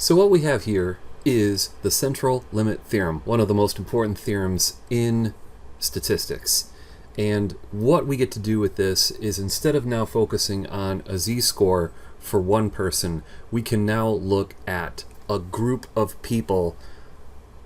So what we have here is the central limit theorem, one of the most important theorems in statistics. And what we get to do with this is, instead of now focusing on a z-score for one person, we can now look at a group of people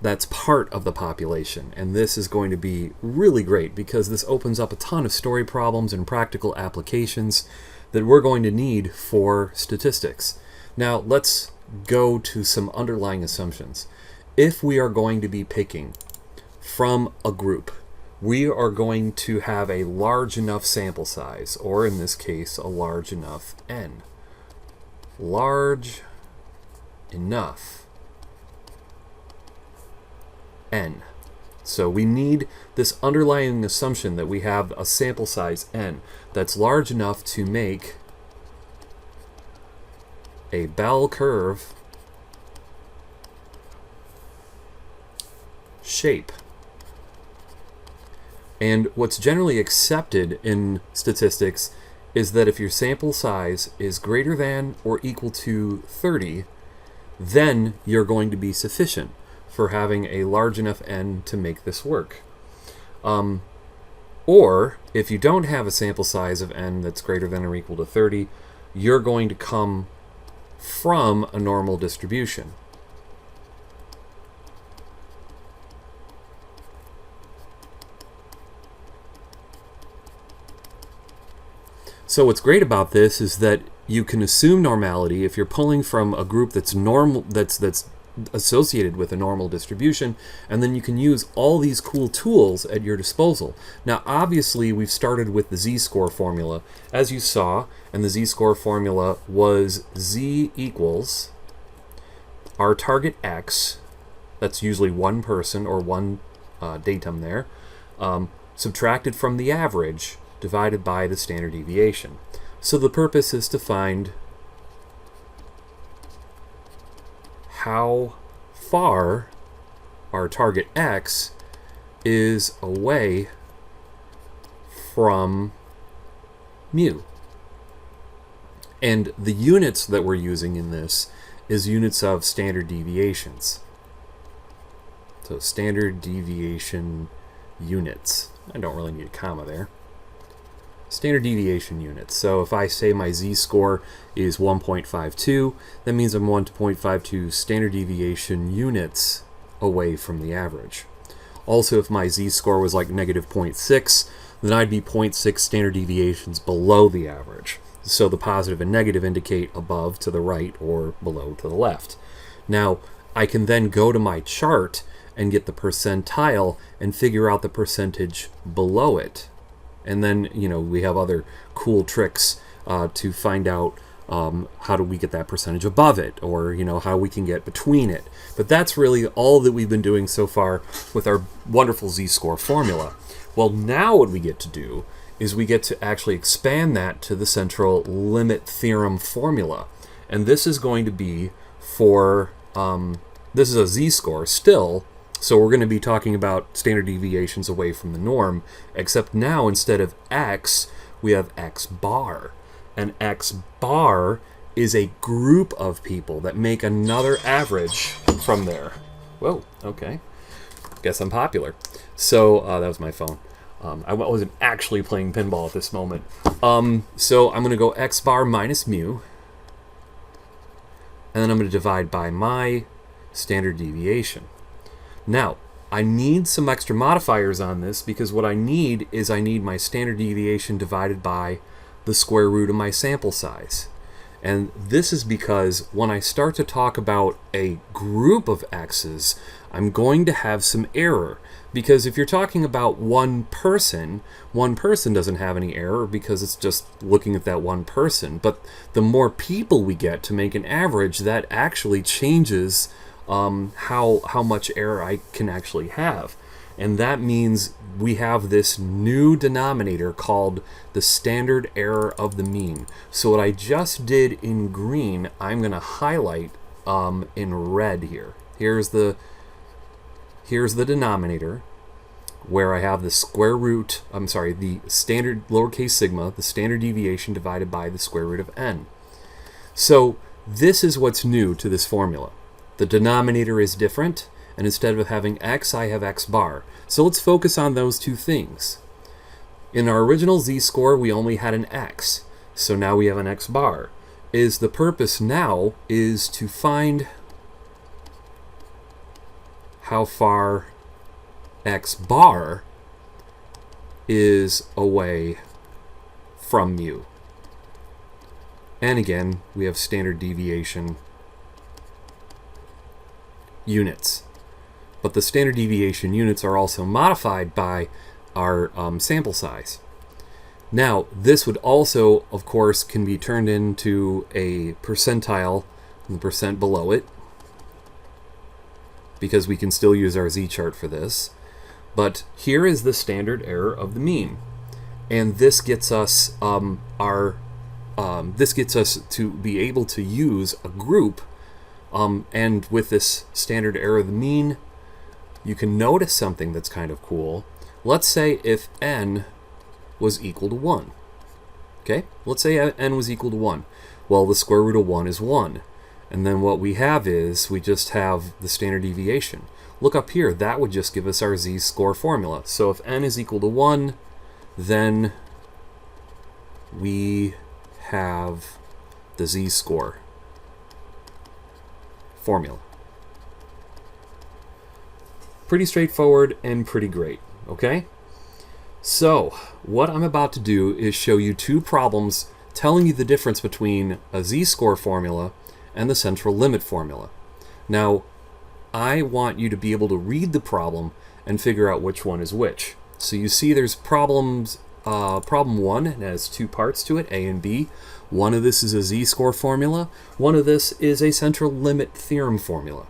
that's part of the population. And this is going to be really great because this opens up a ton of story problems and practical applications that we're going to need for statistics. Now let's go to some underlying assumptions. If we are going to be picking from a group, we are going to have a large enough sample size, or in this case, a large enough n. Large enough n. So we need this underlying assumption that we have a sample size n that's large enough to make a bell curve shape. And what's generally accepted in statistics is that if your sample size is greater than or equal to 30, then you're going to be sufficient for having a large enough n to make this work. Or if you don't have a sample size of n that's greater than or equal to 30, you're going to come from a normal distribution. So what's great about this is that you can assume normality if you're pulling from a group that's normal, that's associated with a normal distribution, and then you can use all these cool tools at your disposal. Now obviously we've started with the z-score formula, as you saw, and the z-score formula was z equals our target x, that's usually one person or one datum there, subtracted from the average divided by the standard deviation. So the purpose is to find how far our target x is away from mu. And the units that we're using in this is units of standard deviations. So standard deviation units. I don't really need a comma there. Standard deviation units. So if I say my z-score is 1.52, that means I'm 1.52 standard deviation units away from the average. Also, if my z-score was like negative 0.6, then I'd be 0.6 standard deviations below the average. So the positive and negative indicate above to the right or below to the left. Now, I can then go to my chart and get the percentile and figure out the percentage below it. And then, we have other cool tricks to find out how do we get that percentage above it, or, how we can get between it. But that's really all that we've been doing so far with our wonderful z-score formula. Well, now what we get to do is we get to actually expand that to the central limit theorem formula. And this is going to be for, this is a z-score still, so we're going to be talking about standard deviations away from the norm, except now instead of x, we have x bar. And x bar is a group of people that make another average from there. Whoa, okay. Guess I'm popular. So that was my phone. I wasn't actually playing pinball at this moment. So I'm going to go x bar minus mu, and then I'm going to divide by my standard deviation. Now, I need some extra modifiers on this because what I need is my standard deviation divided by the square root of my sample size. And this is because when I start to talk about a group of x's, I'm going to have some error. Because if you're talking about one person doesn't have any error because it's just looking at that one person. But the more people we get to make an average, that actually changes how much error I can actually have. And that means we have this new denominator called the standard error of the mean. So what I just did in green, I'm going to highlight in red here. Here's the denominator where I have the square root, the standard lowercase sigma, the standard deviation divided by the square root of n. So this is what's new to this formula. The denominator is different, and instead of having x, I have x bar. So let's focus on those two things. In our original z-score, we only had an x, so now we have an x bar. The purpose now is to find how far x bar is away from mu. And again, we have standard deviation units. But the standard deviation units are also modified by our sample size. Now, this would also, of course, can be turned into a percentile, and the percent below it, because we can still use our z-chart for this. But here is the standard error of the mean, and this gets us this gets us to be able to use a group, and with this standard error of the mean, you can notice something that's kind of cool. Let's say if n was equal to 1. Okay, let's say n was equal to 1. Well, the square root of 1 is 1. And then what we have is we just have the standard deviation. Look up here, that would just give us our z-score formula. So if n is equal to 1, then we have the z-score formula. Pretty straightforward and pretty great, okay? So what I'm about to do is show you two problems telling you the difference between a z-score formula and the central limit formula. Now, I want you to be able to read the problem and figure out which one is which. So you see there's problem 1, it has two parts to it, A and B. One of this is a z-score formula. One of this is a central limit theorem formula.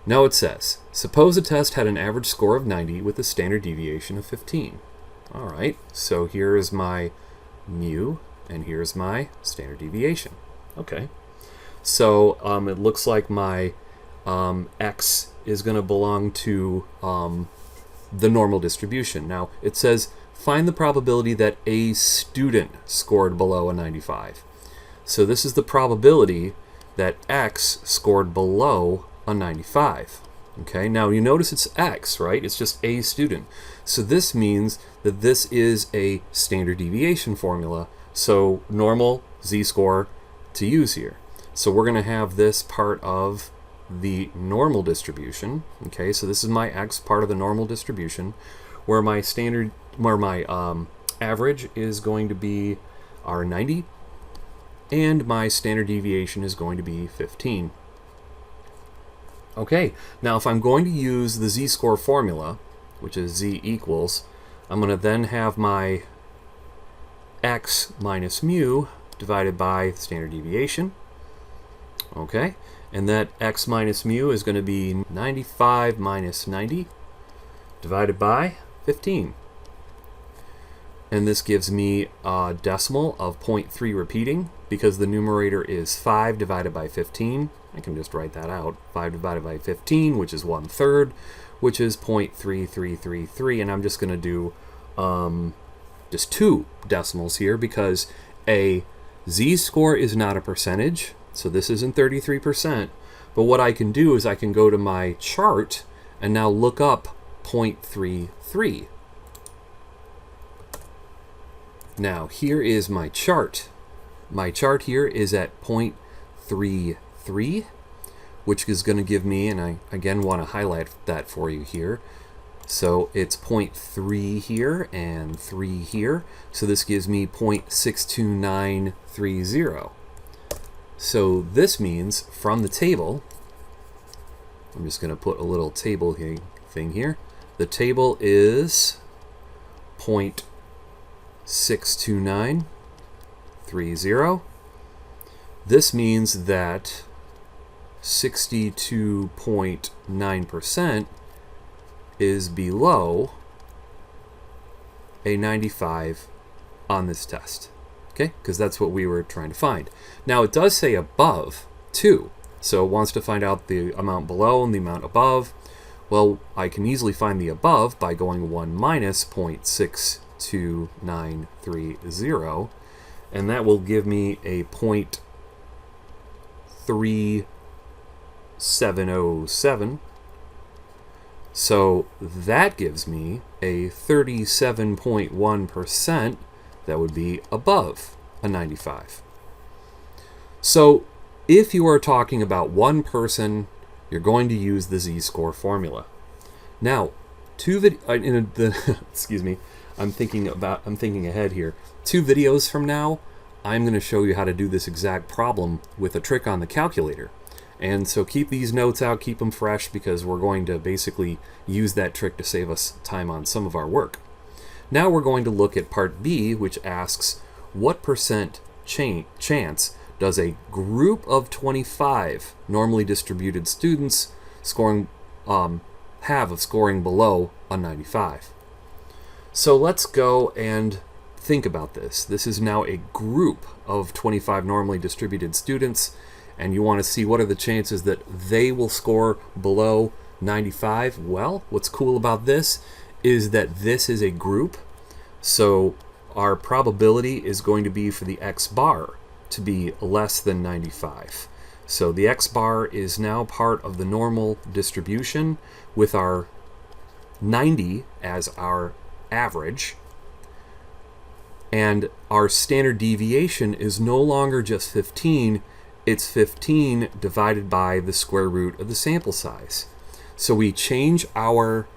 Now it says, suppose a test had an average score of 90 with a standard deviation of 15. All right, so here is my mu, and here's my standard deviation. Okay, so it looks like my x is going to belong to the normal distribution. Now it says find the probability that a student scored below a 95. So this is the probability that x scored below a 95. Okay, now you notice it's x, right? It's just a student. So this means that this is a standard deviation formula. So normal z-score to use here. So we're going to have this part of the normal distribution. Okay, so this is my x, part of the normal distribution, where my standard, where my average is going to be our 90, and my standard deviation is going to be 15. Okay, now if I'm going to use the z-score formula, which is z equals, I'm going to then have my x minus mu divided by the standard deviation. Okay, and that x minus mu is going to be 95 minus 90 divided by 15. And this gives me a decimal of 0.3 repeating, because the numerator is 5 divided by 15. I can just write that out. 5 divided by 15, which is 1/3, which is 0.3333. And I'm just going to do just two decimals here, because a z-score is not a percentage, so this isn't 33%. But what I can do is I can go to my chart and now look up 0.33. Now here is my chart. My chart here is at 0.33, which is going to give me, and I again want to highlight that for you here. So it's 0.3 here and 3 here. So this gives me 0.62930. So this means from the table, I'm just going to put a little table thing here. The table is 0.62930. This means that 62.9% is below a 95 on this test. Okay, because that's what we were trying to find. Now it does say above too, so it wants to find out the amount below and the amount above. Well, I can easily find the above by going 1 minus 0.62930, and that will give me a 0.36 707. So that gives me a 37.1% that would be above a 95. So if you are talking about one person, you're going to use the z-score formula. Now, excuse me, I'm thinking ahead here. 2 videos from now, I'm going to show you how to do this exact problem with a trick on the calculator. And so keep these notes out, keep them fresh, because we're going to basically use that trick to save us time on some of our work. Now we're going to look at part B, which asks what percent chance does a group of 25 normally distributed students have of scoring below a 95. So let's go and think about this. This is now a group of 25 normally distributed students, and you want to see what are the chances that they will score below 95. Well, what's cool about this is that this is a group, so our probability is going to be for the x bar to be less than 95. So the x bar is now part of the normal distribution with our 90 as our average. And our standard deviation is no longer just 15, it's 15 divided by the square root of the sample size. So we change our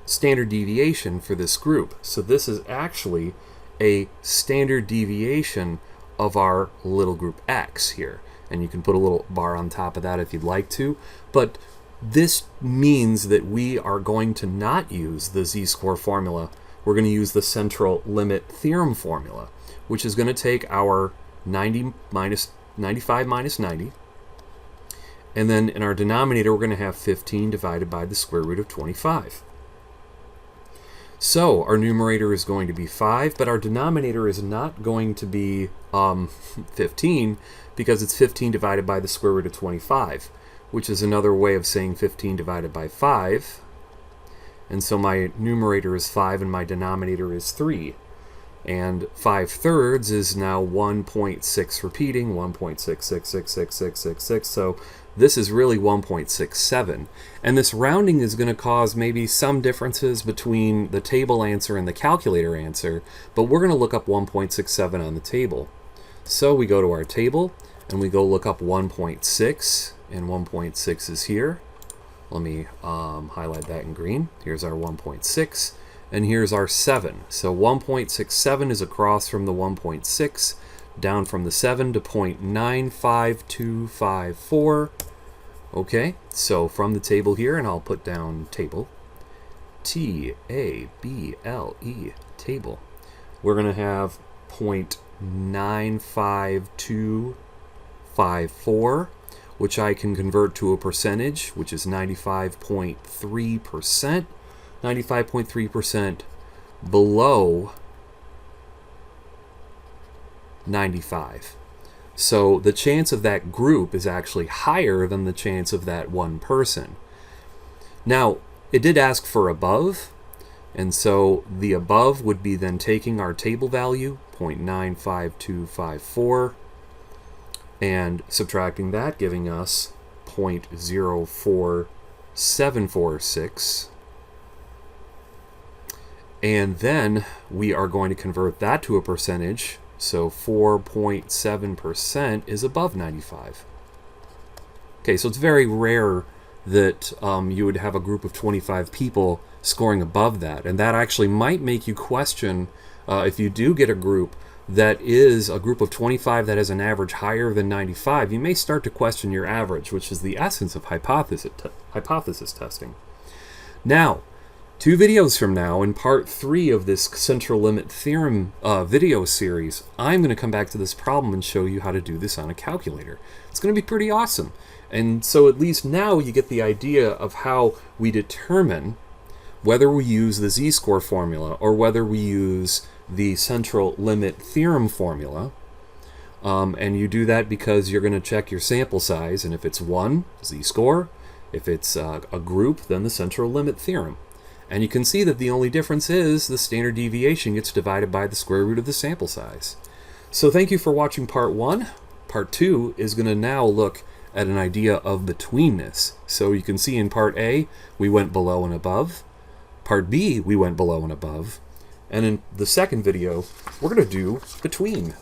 standard deviation for this group. So this is actually a standard deviation of our little group X here. And you can put a little bar on top of that if you'd like to. But this means that we are going to not use the z-score formula. We're going to use the central limit theorem formula, which is going to take our 95 minus 90. And then in our denominator, we're going to have 15 divided by the square root of 25. So our numerator is going to be 5, but our denominator is not going to be 15, because it's 15 divided by the square root of 25, which is another way of saying 15 divided by 5. And so my numerator is 5 and my denominator is 3. And 5/3 is now 1.6 repeating, 1.6666666. So this is really 1.67. And this rounding is going to cause maybe some differences between the table answer and the calculator answer, but we're going to look up 1.67 on the table. So we go to our table and we go look up 1.6, and 1.6 is here. Let me highlight that in green. Here's our 1.6. And here's our 7. So 1.67 is across from the 1.6, down from the 7 to 0.95254. Okay, so from the table here, and I'll put down table, T-A-B-L-E, table, we're going to have 0.95254, which I can convert to a percentage, which is 95.3%. 95.3% below 95. So the chance of that group is actually higher than the chance of that one person. Now, it did ask for above, and so the above would be then taking our table value, 0.95254, and subtracting that, giving us 0.04746. And then we are going to convert that to a percentage, so 4.7% is above 95. Okay, so it's very rare that you would have a group of 25 people scoring above that, and that actually might make you question, if you do get a group that is a group of 25 that has an average higher than 95, you may start to question your average, which is the essence of hypothesis testing. Now, 2 videos from now, in part 3 of this central limit theorem video series, I'm going to come back to this problem and show you how to do this on a calculator. It's going to be pretty awesome. And so at least now you get the idea of how we determine whether we use the z-score formula or whether we use the central limit theorem formula. And you do that because you're going to check your sample size, and if it's 1, z-score. If it's a group, then the central limit theorem. And you can see that the only difference is the standard deviation gets divided by the square root of the sample size. So thank you for watching part 1. Part 2 is going to now look at an idea of betweenness. So you can see in part A, we went below and above. Part B, we went below and above. And in the second video, we're going to do between.